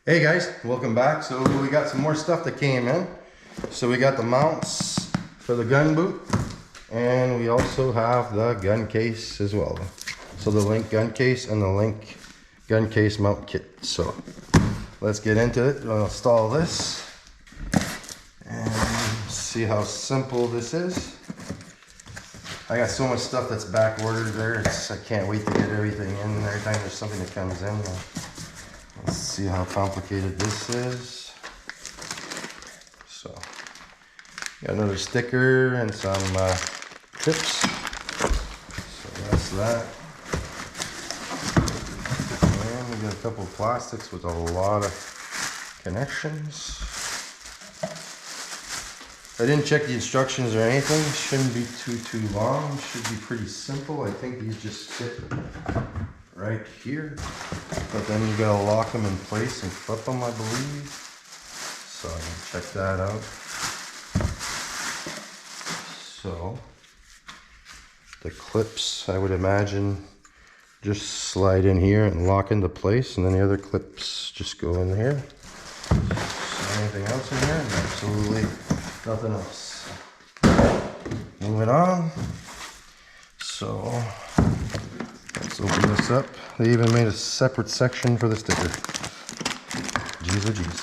Hey guys, welcome back. So we got some more stuff that came in. So we got the mounts for the gun boot, and we also have the gun case as well. So the LINQ gun case and the LINQ gun case mount kit. So let's get into it. We'll install this and see how simple this is. I got so much stuff that's back ordered there. I can't wait to get everything in. Every time there's something that comes in, let's see how complicated this is. So, got another sticker and some tips. So that's that. And we got a couple of plastics with a lot of connections. I didn't check the instructions or anything. Shouldn't be too long. Should be pretty simple. I think these just fit right here, but then you gotta lock them in place and flip them, I believe. So I'm gonna check that out. So the clips, I would imagine, just slide in here and lock into place, and then the other clips just go in here. So anything else in here? Absolutely nothing else. Moving on. So let's open this up. They even made a separate section for the sticker. Jeez oh jeez.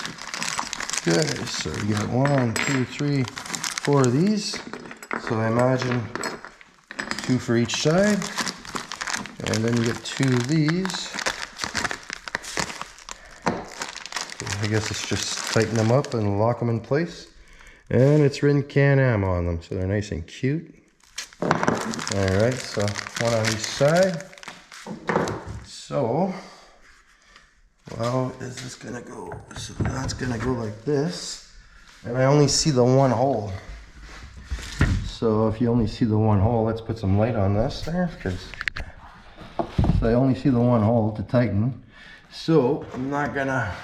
Okay, so you got 1, 2, 3, 4 of these. So I imagine 2 for each side. And then you get 2 of these. I guess it's just tighten them up and lock them in place. And it's written Can-Am on them, so they're nice and cute. Alright, so 1 on each side. So, well, is this gonna go? So that's gonna go like this. And I only see the one hole. So if you only see the one hole, let's put some light on this there, because I only see the one hole to tighten. So I'm not gonna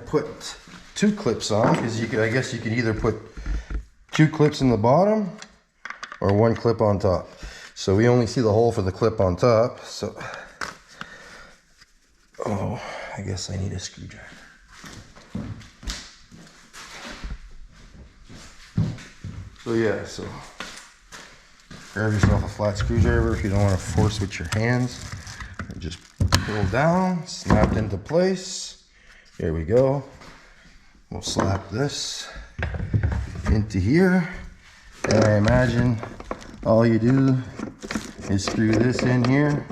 put 2 clips on, because I guess you could either put 2 clips in the bottom or 1 clip on top. So we only see the hole for the clip on top. So, oh, I guess I need a screwdriver. So yeah, so grab yourself a flat screwdriver if you don't want to force with your hands. And just pull down, snapped into place. Here we go. We'll slap this into here, and I imagine all you do is screw this in here.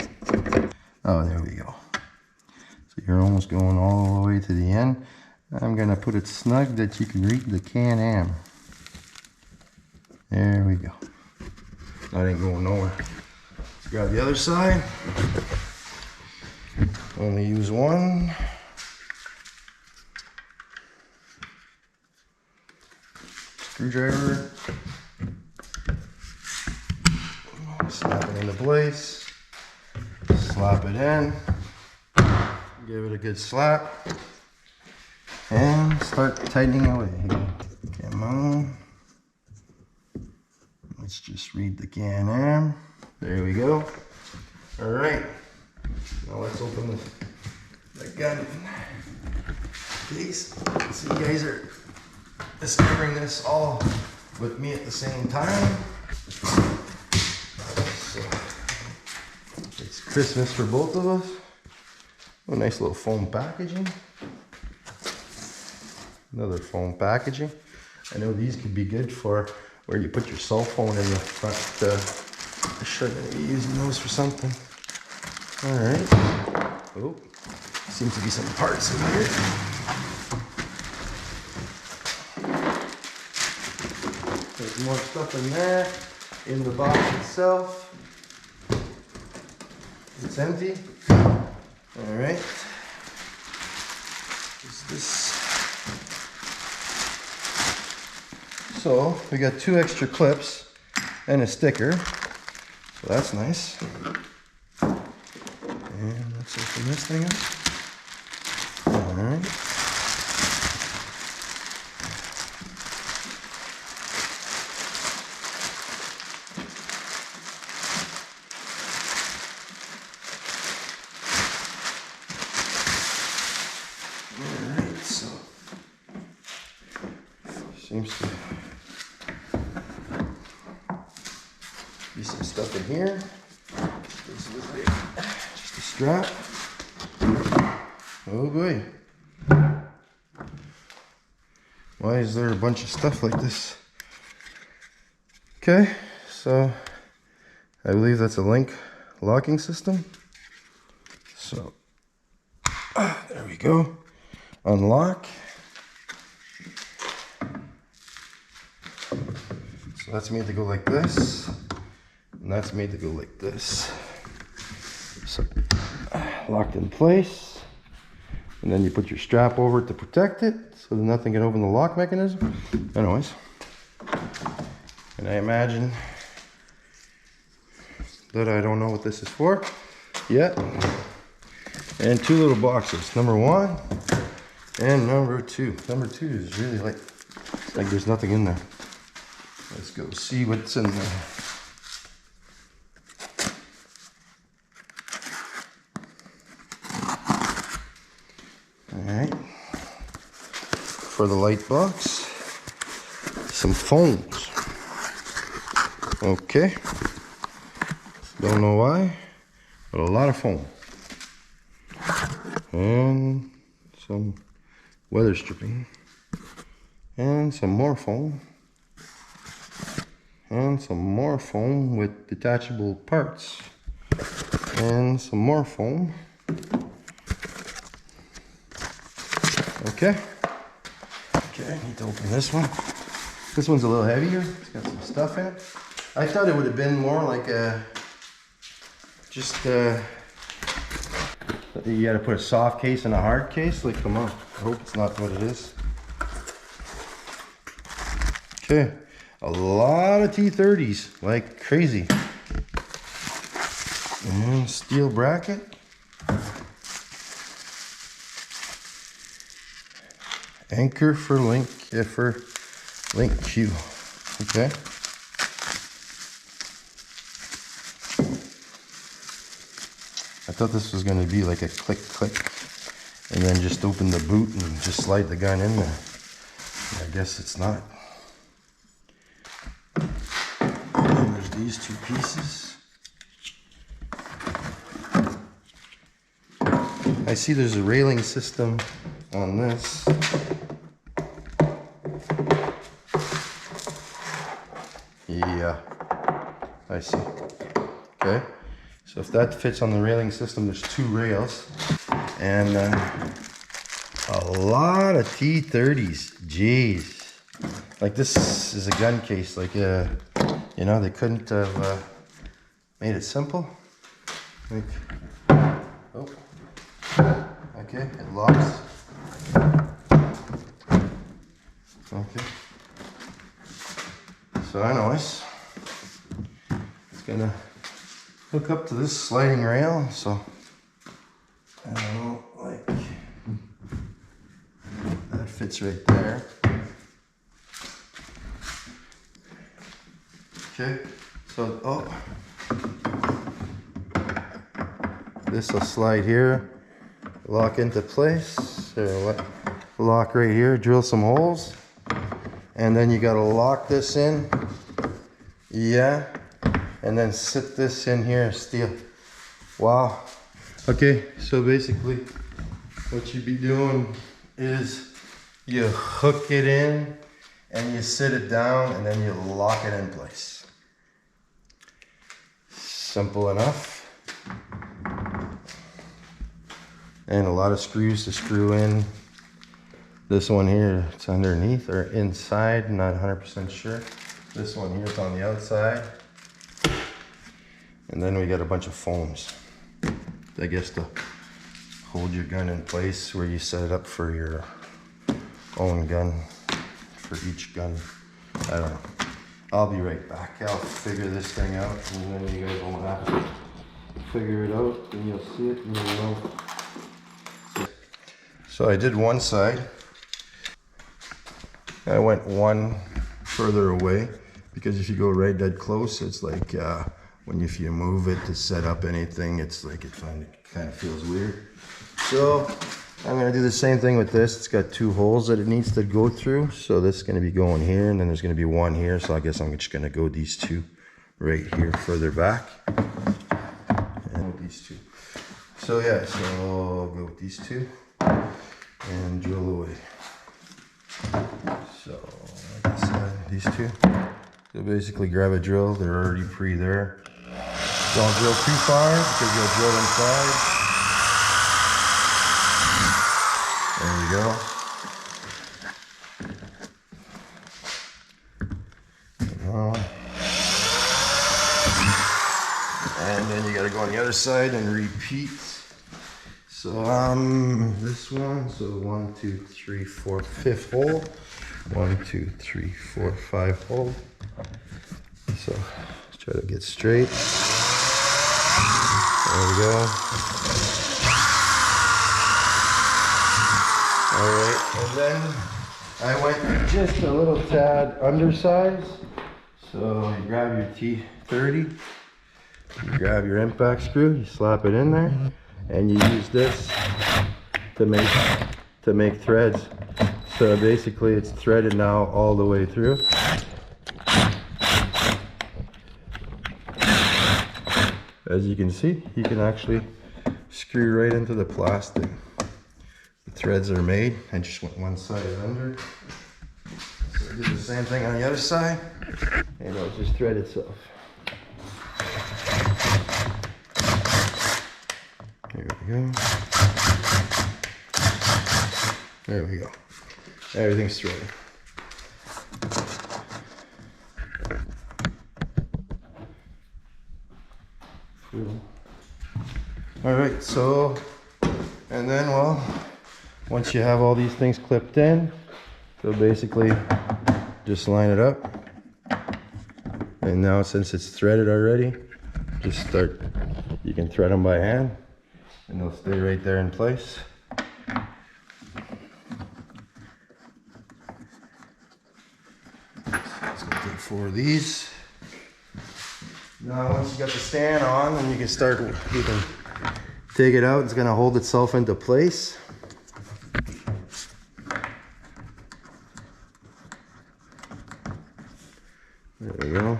Oh, there we go. So you're almost going all the way to the end. I'm gonna put it snug that you can read the Can-Am. There we go. That ain't going nowhere. Let's grab the other side. Only use 1. Screwdriver. Snap it into place. Slap it in. Give it a good slap. And start tightening away. Come on. Let's just read the Can-Am. There we go. Alright. Now let's open the gun case. So you guys are discovering this all with me at the same time. So it's Christmas for both of us. Oh, nice little foam packaging. Another foam packaging. I know these could be good for where you put your cell phone in the front. I'm sure I'm going to be using those for something. Alright. Oh, seems to be some parts in here. There's more stuff in there. In the box itself. It's empty. Alright. What's this? So we got 2 extra clips and a sticker. So that's nice. And let's open this thing up. Alright. seems to be some stuff in here. Just a strap. Oh boy. Why is there a bunch of stuff like this? Okay, so I believe that's a LINQ locking system. So there we go. Unlock. So that's made to go like this, and that's made to go like this. So locked in place, and then you put your strap over it to protect it so that nothing can open the lock mechanism. Anyways, and I imagine that I don't know what this is for yet. And two little boxes, number 1 and number 2. Number 2 is really like there's nothing in there. Let's go see what's in there. Alright. For the light box, some phones. Okay. Don't know why, but a lot of foam. And some weather stripping. And some more foam. And some more foam with detachable parts. And some more foam. Okay. Okay, I need to open this one. This one's a little heavier. It's got some stuff in it. I thought it would have been more like a you gotta put a soft case and a hard case. Like, come on. I hope it's not what it is. Okay. A lot of T30s, like crazy. And steel bracket. Anchor for LINQ. Okay. I thought this was going to be like a click, and then just open the boot and just slide the gun in there. I guess it's not. And there's these two pieces. I see there's a railing system on this. Yeah, I see. Okay, so if that fits on the railing system, there's 2 rails. And a lot of T30s. Jeez. Like, this is a gun case. Like, you know, they couldn't have made it simple. Like, oh. Okay, it locks. Okay. So anyways, it's gonna hook up to this sliding rail. So I don't know, like that fits right there. Okay, so this will slide here, lock into place. There, lock right here, drill some holes, and then you gotta lock this in. Yeah, and then sit this in here, steel. Wow. Okay, so basically what you'd be doing is you hook it in and you sit it down and then you lock it in place. Simple enough. And a lot of screws to screw in. This one here, it's underneath or inside, not 100% sure. This one here is on the outside. And then we got a bunch of foams, I guess, to hold your gun in place where you set it up for your own gun, for each gun. I don't know. I'll be right back. I'll figure this thing out, and then you guys won't have to figure it out, and you'll see it and you'll know. So I did one side. I went one further away because if you go right dead close, it's like if you move it to set up anything, it's like it kind of feels weird. So I'm going to do the same thing with this. It's got 2 holes that it needs to go through. So this is going to be going here, and then there's going to be 1 here. So I guess I'm just going to go these 2 right here further back. And with these 2. So yeah, so I'll go with these 2 and drill away. So like I said, these 2. So basically grab a drill. They're already pre there. Don't drill too far because you'll drill inside. There we go. And then you gotta go on the other side and repeat. So this one, so 1, 2, 3, 4, 5th hole. 1, 2, 3, 4, 5 hole. So let's try to get straight. There we go. All right, and then I went just a little tad undersized. So you grab your T30, you grab your impact screw, you slap it in there, and you use this to make threads. So basically it's threaded now all the way through. As you can see, you can actually screw right into the plastic. The threads are made. I just went one side under. So I do the same thing on the other side, and it'll just thread itself. There we go. There we go. Everything's threaded. All right, so, and then, well, once you have all these things clipped in, so basically just line it up. And now since it's threaded already, just start, you can thread them by hand and they'll stay right there in place. So let's go take 4 of these. Now once you got the stand on, then you can start, you can take it out. It's going to hold itself into place. There we go.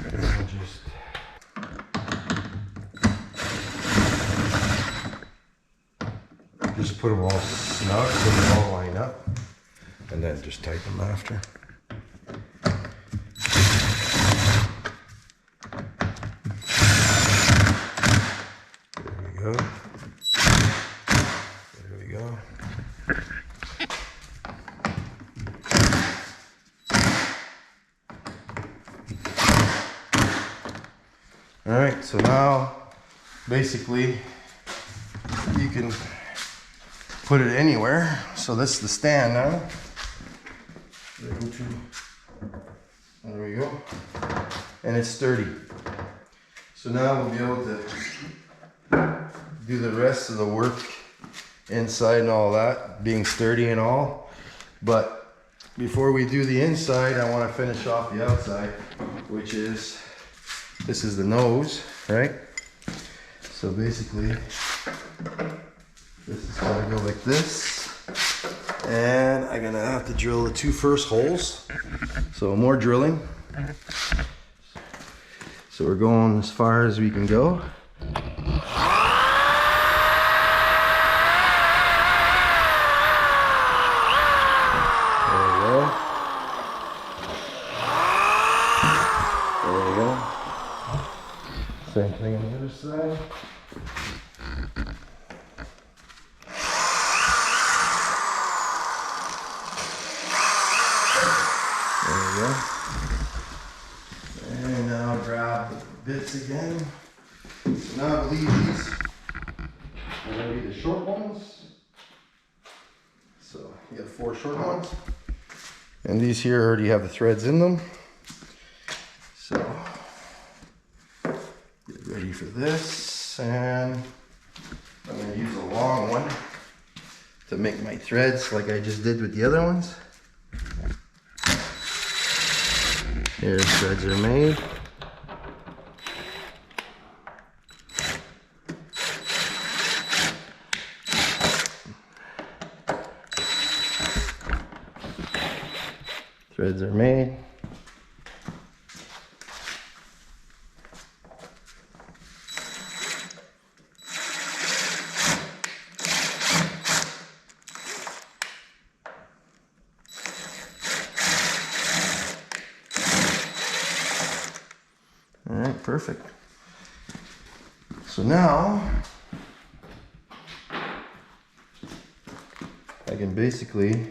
And I'll just put them all snug so they all line up, and then just tighten them after. There we go. All right, so now basically you can put it anywhere. So this is the stand now. There we go. And it's sturdy. So now we'll be able to do the rest of the work inside and all that, being sturdy and all. But before we do the inside, I want to finish off the outside, which is, this is the nose, right? So basically, this is going to go like this. And I'm going to have to drill the 2 first holes. So more drilling. So we're going as far as we can go. Same thing on the other side. There we go. And now grab the bits again. So now I believe these are going to be the short ones. So you got 4 short ones. And these here already have the threads in them. So get ready for this, and I'm going to use a long one to make my threads like I just did with the other ones. Here, threads are made. Threads are made. All right, perfect. So now I can basically,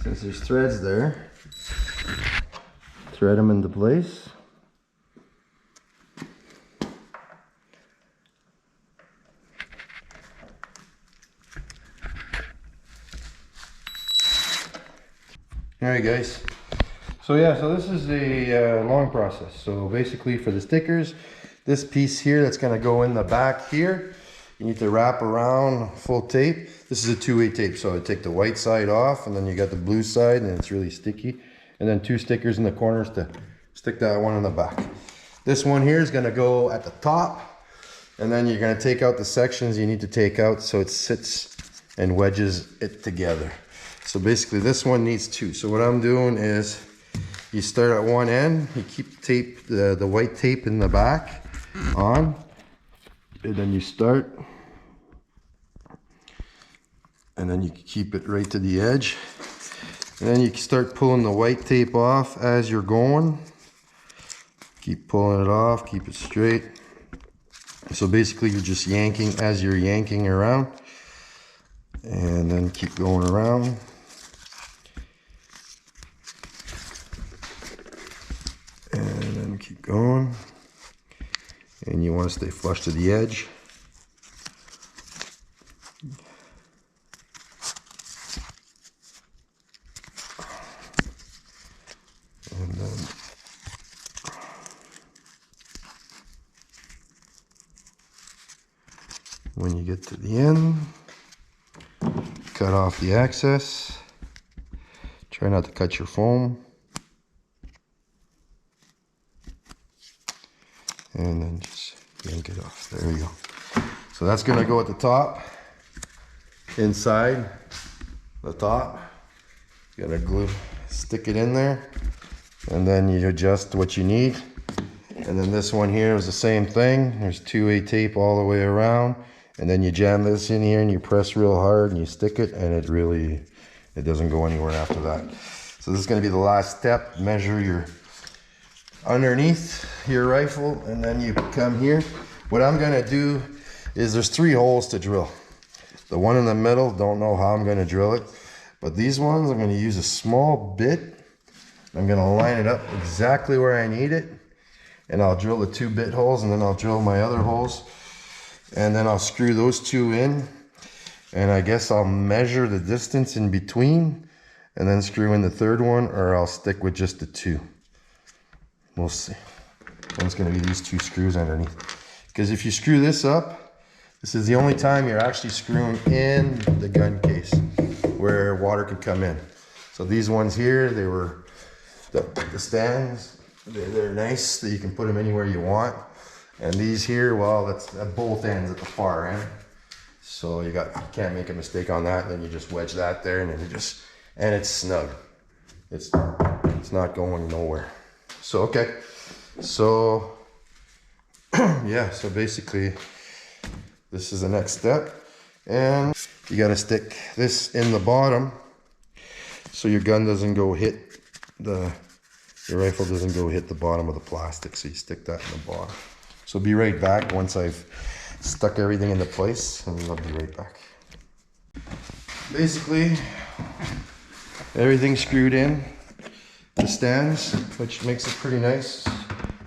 since there's threads there, thread them into place. Alright guys, so this is a long process. So basically for the stickers, this piece here that's going to go in the back here, you need to wrap around full tape. This is a two-way tape, so I take the white side off and then you got the blue side and it's really sticky. And then 2 stickers in the corners to stick that one in the back. This one here is going to go at the top, and then you're going to take out the sections you need to take out so it sits and wedges it together. So basically this one needs 2. So what I'm doing is you start at one end, you keep tape, the white tape in the back on, and then you start, and then you keep it right to the edge, and then you start pulling the white tape off as you're going. Keep pulling it off, keep it straight. So basically you're just yanking as you're yanking around, and then keep going around. And then keep going. And you want to stay flush to the edge. And then when you get to the end, cut off the excess. Try not to cut your foam. And then just yank it off. There you go. So that's going to go at the top, inside the top. You gotta glue, stick it in there, and then you adjust what you need. And then this one here is the same thing. There's 2-way tape all the way around, and then you jam this in here and you press real hard and you stick it, and it doesn't go anywhere after that. So this is going to be the last step. Measure your underneath your rifle, and then you come here. What I'm going to do is there's 3 holes to drill. The one in the middle, don't know how I'm going to drill it, but these ones I'm going to use a small bit. I'm going to line it up exactly where I need it, and I'll drill the 2 bit holes, and then I'll drill my other holes, and then I'll screw those 2 in, and I guess I'll measure the distance in between and then screw in the 3rd one, or I'll stick with just the 2. We'll see. And it's going to be these 2 screws underneath. Because if you screw this up, this is the only time you're actually screwing in the gun case where water can come in. So these ones here, they were the stands. They're nice that you can put them anywhere you want. And these here, well, that's at both ends at the far end. So you can't make a mistake on that. Then you just wedge that there, and then and it's snug. It's not going nowhere. So, okay, so yeah, so basically this is the next step, and you got to stick this in the bottom so your gun doesn't go hit your rifle doesn't go hit the bottom of the plastic. So you stick that in the bottom. So be right back once I've stuck everything into place, and I'll be right back. Basically, everything's screwed in. The stands, which makes it pretty nice.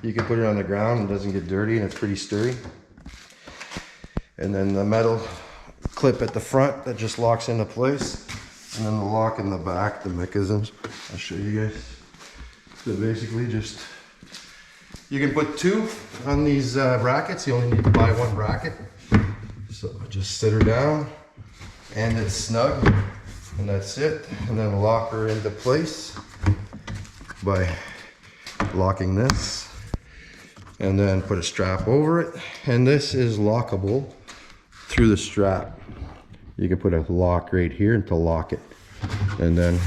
You can put it on the ground and it doesn't get dirty, and it's pretty sturdy. And then the metal clip at the front that just locks into place, and then the lock in the back, the mechanisms. I'll show you guys. So basically just, you can put 2 on these brackets. You only need to buy 1 bracket. So just sit her down and it's snug, and that's it. And then lock her into place by locking this, and then put a strap over it, and this is lockable through the strap. You can put a lock right here to lock it, and then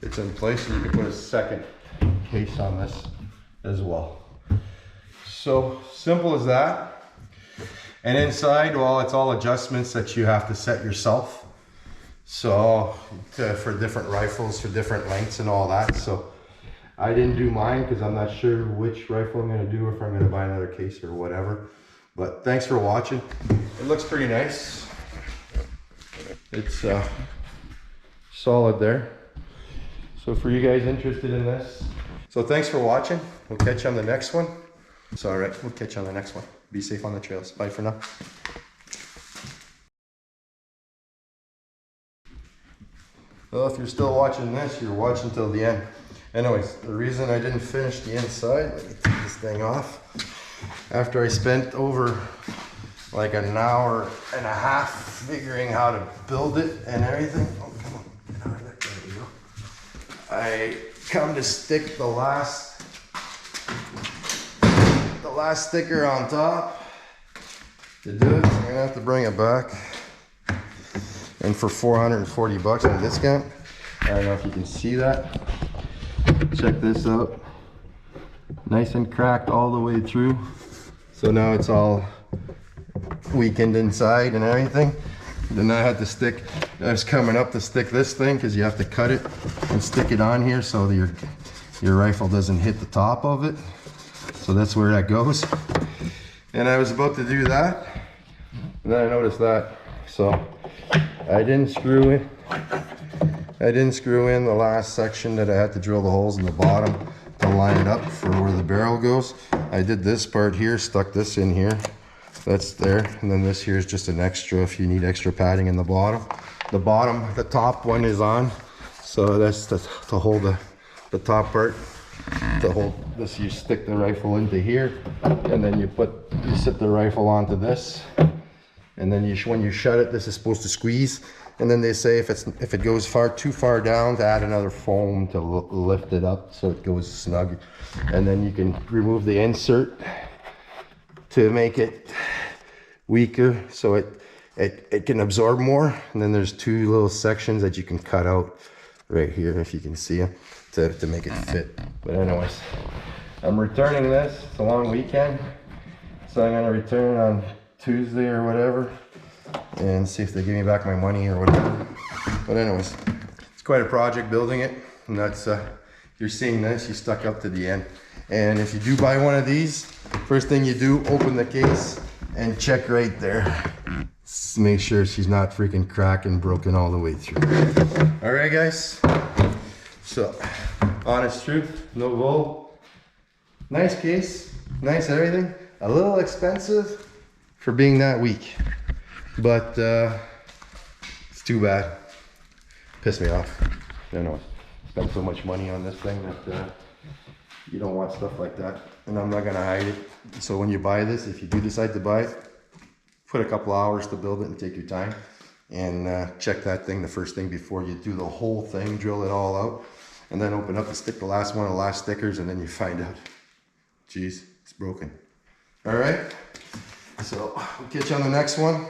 it's in place, and you can put a second case on this as well. So simple as that. And inside, well, it's all adjustments that you have to set yourself. So for different rifles, for different lengths and all that. So I didn't do mine because I'm not sure which rifle I'm going to do, if I'm going to buy another case or whatever. But thanks for watching. It looks pretty nice. It's solid there. So for you guys interested in this, so thanks for watching. We'll catch you on the next one. It's all right. We'll catch you on the next one. Be safe on the trails. Bye for now. Well, if you're still watching this, you're watching till the end. Anyways, the reason I didn't finish the inside, let me take this thing off. After I spent over like an hour and a half figuring how to build it and everything. Oh, come on, get out of there. There we go. I come to stick the last sticker on top. To do it, I'm gonna have to bring it back. And for 440 bucks on discount. I don't know if you can see that. Check this out. Nice and cracked all the way through. So now it's all weakened inside and everything. Then I had to stick, I was coming up to stick this thing because you have to cut it and stick it on here so that your rifle doesn't hit the top of it. So that's where that goes. And I was about to do that, and then I noticed that. So I didn't screw in the last section that I had to drill the holes in the bottom to line it up for where the barrel goes. I did this part here, stuck this in here. That's there, and then this here is just an extra if you need extra padding in the bottom. The top one is on, so that's to hold the top part. To hold this, you stick the rifle into here, and then you sit the rifle onto this. And then when you shut it, this is supposed to squeeze. And then they say if it goes too far down, to add another foam to lift it up so it goes snug. And then you can remove the insert to make it weaker so it can absorb more. And then there's two little sections that you can cut out right here, if you can see them, to make it fit. But anyways, I'm returning this. It's a long weekend, so I'm gonna return on Tuesday or whatever and see if they give me back my money or whatever. But anyways, it's quite a project building it, and that's you're seeing this, you stuck up to the end. And if you do buy one of these, first thing you do, open the case and check right there. Make sure she's not freaking cracked and broken all the way through. All right, guys. So, honest truth, no bull. Nice case, nice everything. A little expensive for being that weak, but it's too bad. Pissed me off. I don't know. Spent so much money on this thing that you don't want stuff like that, and I'm not gonna hide it. So when you buy this, if you do decide to buy it, put a couple hours to build it and take your time, and check that thing the first thing before you do the whole thing. Drill it all out, and then open up and stick the last one of the last stickers, and then you find out, geez, it's broken. All right, so we'll catch you on the next one.